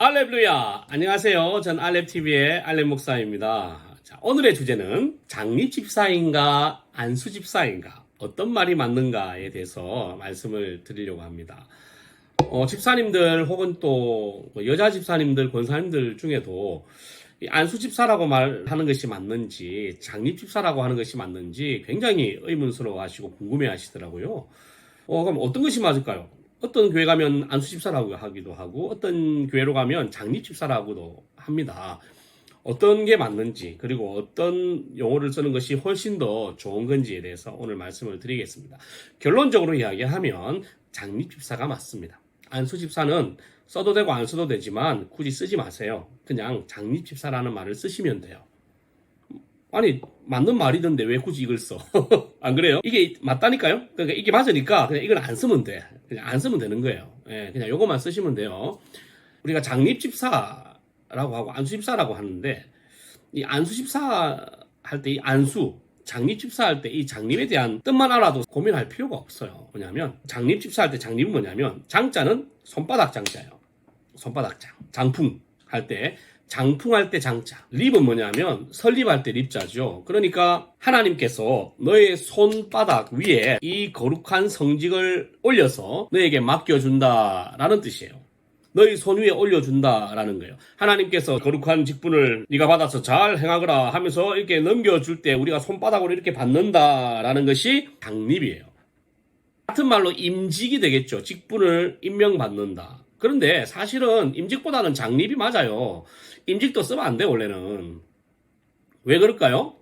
할렐루야! 안녕하세요. 전 알렙TV의 알렙 목사입니다. 자, 오늘의 주제는 장립집사인가 안수집사인가 어떤 말이 맞는가에 대해서 말씀을 드리려고 합니다. 집사님들 혹은 또 여자 집사님들, 권사님들 중에도 이 안수집사라고 말하는 것이 맞는지 장립집사라고 하는 것이 맞는지 굉장히 의문스러워 하시고 궁금해 하시더라고요. 그럼 어떤 것이 맞을까요? 어떤 교회 가면 안수집사라고 하기도 하고 어떤 교회로 가면 장립집사라고도 합니다. 어떤 게 맞는지 그리고 어떤 용어를 쓰는 것이 훨씬 더 좋은 건지에 대해서 오늘 말씀을 드리겠습니다. 결론적으로 이야기하면 장립집사가 맞습니다. 안수집사는 써도 되고 안 써도 되지만 굳이 쓰지 마세요. 그냥 장립집사라는 말을 쓰시면 돼요. 아니 맞는 말이던데 왜 굳이 이걸 써? 안 그래요? 이게 맞다니까요? 그러니까 이게 맞으니까 그냥 이걸 안 쓰면 돼. 그냥 안 쓰면 되는 거예요. 그냥 요것만 쓰시면 돼요. 우리가 장립집사라고 하고 안수집사라고 하는데 이 안수집사 할 때 이 안수 장립집사 할 때 이 장립에 대한 뜻만 알아도 고민할 필요가 없어요. 뭐냐면 장립집사 할 때 장립은 뭐냐면 장자는 손바닥 장자예요. 손바닥 장. 장풍 할 때 장풍할 때 장자. 립은 뭐냐면 설립할 때 립자죠. 그러니까 하나님께서 너의 손바닥 위에 이 거룩한 성직을 올려서 너에게 맡겨준다라는 뜻이에요. 너희 손 위에 올려준다라는 거예요. 하나님께서 거룩한 직분을 네가 받아서 잘 행하거라 하면서 이렇게 넘겨줄 때 우리가 손바닥으로 이렇게 받는다라는 것이 장립이에요. 같은 말로 임직이 되겠죠. 직분을 임명받는다. 그런데 사실은 임직보다는 장립이 맞아요. 임직도 쓰면 안 돼, 원래는. 왜 그럴까요?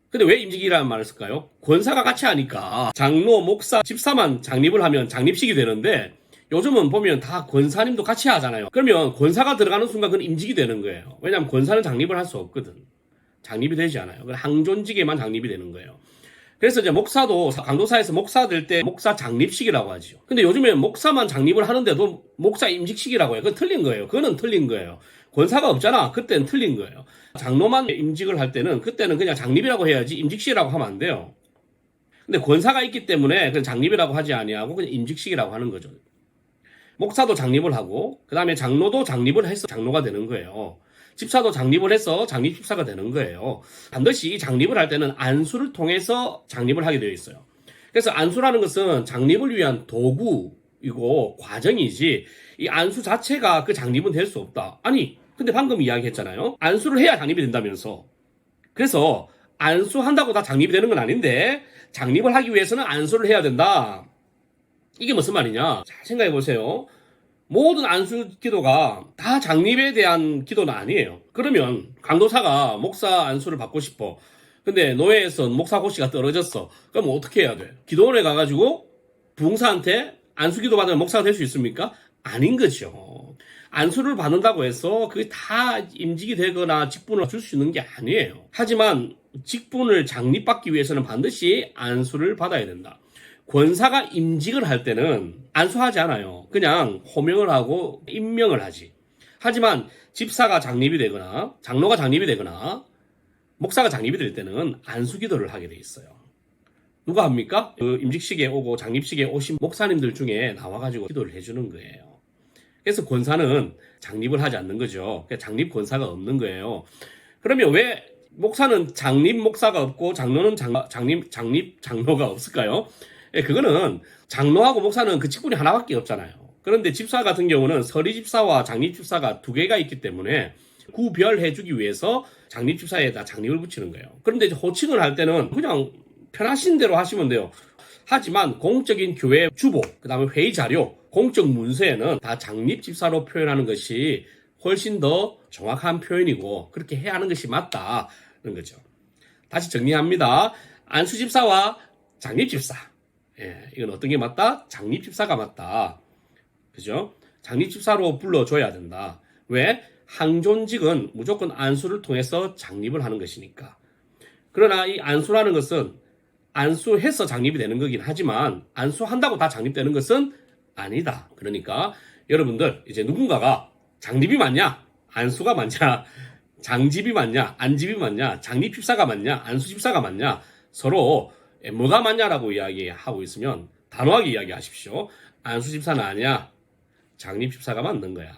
근데 왜 임직이라는 말을 쓸까요? 권사가 같이 하니까 장로, 목사, 집사만 장립을 하면 장립식이 되는데 요즘은 보면 다 권사님도 같이 하잖아요. 그러면 권사가 들어가는 순간 그건 임직이 되는 거예요. 왜냐하면 권사는 장립을 할 수 없거든. 장립이 되지 않아요. 항존직에만 장립이 되는 거예요. 그래서 이제 목사도 강도사에서 목사 될 때 목사 장립식이라고 하죠. 근데 요즘에 목사만 장립을 하는데도 목사 임직식이라고 해요. 그건 틀린 거예요. 그거는 틀린 거예요. 권사가 없잖아. 그때는 틀린 거예요. 장로만 임직을 할 때는 그때는 그냥 장립이라고 해야지 임직식이라고 하면 안 돼요. 근데 권사가 있기 때문에 그냥 장립이라고 하지 아니하고 그냥 임직식이라고 하는 거죠. 목사도 장립을 하고 그 다음에 장로도 장립을 해서 장로가 되는 거예요. 집사도 장립을 해서 장립집사가 되는 거예요. 반드시 장립을 할 때는 안수를 통해서 장립을 하게 되어 있어요. 그래서 안수라는 것은 장립을 위한 도구이고 과정이지 이 안수 자체가 그 장립은 될 수 없다. 아니 근데 방금 이야기했잖아요. 안수를 해야 장립이 된다면서. 그래서 안수한다고 다 장립이 되는 건 아닌데 장립을 하기 위해서는 안수를 해야 된다. 이게 무슨 말이냐? 잘 생각해 보세요. 모든 안수 기도가 다 장립에 대한 기도는 아니에요. 그러면 강도사가 목사 안수를 받고 싶어. 근데 노예에서 목사 고시가 떨어졌어. 그럼 어떻게 해야 돼? 기도원에 가가지고 부흥사한테 안수 기도 받으면 목사가 될 수 있습니까? 아닌 거죠. 안수를 받는다고 해서 그게 다 임직이 되거나 직분을 줄 수 있는 게 아니에요. 하지만 직분을 장립받기 위해서는 반드시 안수를 받아야 된다. 권사가 임직을 할 때는 안수하지 않아요. 그냥 호명을 하고 임명을 하지. 하지만 집사가 장립이 되거나 장로가 장립이 되거나 목사가 장립이 될 때는 안수기도를 하게 돼 있어요. 누가 합니까? 그 임직식에 오고 장립식에 오신 목사님들 중에 나와가지고 기도를 해주는 거예요. 그래서 권사는 장립을 하지 않는 거죠. 장립 권사가 없는 거예요. 그러면 왜 목사는 장립 목사가 없고 장로는 장립 장로가 없을까요? 그거는 장로하고 목사는 그 직분이 하나밖에 없잖아요. 그런데 집사 같은 경우는 서리집사와 장립집사가 두 개가 있기 때문에 구별해주기 위해서 장립집사에다 장립을 붙이는 거예요. 그런데 이제 호칭을 할 때는 그냥 편하신 대로 하시면 돼요. 하지만 공적인 교회 주보, 그 다음에 회의 자료, 공적 문서에는 다 장립집사로 표현하는 것이 훨씬 더 정확한 표현이고 그렇게 해야 하는 것이 맞다는 거죠. 다시 정리합니다. 안수집사와 장립집사. 이건 어떤 게 맞다? 장립집사가 맞다. 그죠? 장립집사로 불러줘야 된다. 왜? 항존직은 무조건 안수를 통해서 장립을 하는 것이니까. 그러나 이 안수라는 것은 안수해서 장립이 되는 거긴 하지만 안수한다고 다 장립되는 것은 아니다. 그러니까 여러분들 이제 누군가가 장립이 맞냐? 안수가 맞냐? 장집이 맞냐? 안집이 맞냐? 장립집사가 맞냐? 안수집사가 맞냐? 서로 뭐가 맞냐라고 이야기하고 있으면 단호하게 이야기하십시오. 안수집사는 아니야. 장립집사가 맞는 거야.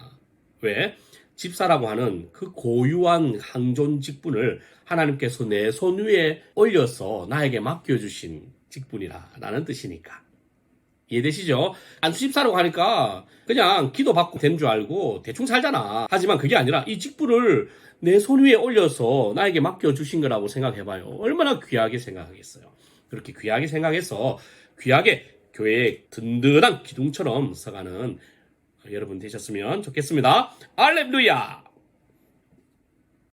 왜? 집사라고 하는 그 고유한 항존 직분을 하나님께서 내 손 위에 올려서 나에게 맡겨주신 직분이라는 뜻이니까. 이해되시죠? 안수집사라고 하니까 그냥 기도받고 된 줄 알고 대충 살잖아. 하지만 그게 아니라 이 직분을 내 손 위에 올려서 나에게 맡겨주신 거라고 생각해봐요. 얼마나 귀하게 생각하겠어요. 그렇게 귀하게 생각해서 귀하게 교회의 든든한 기둥처럼 서가는 여러분 되셨으면 좋겠습니다. 할렐루야!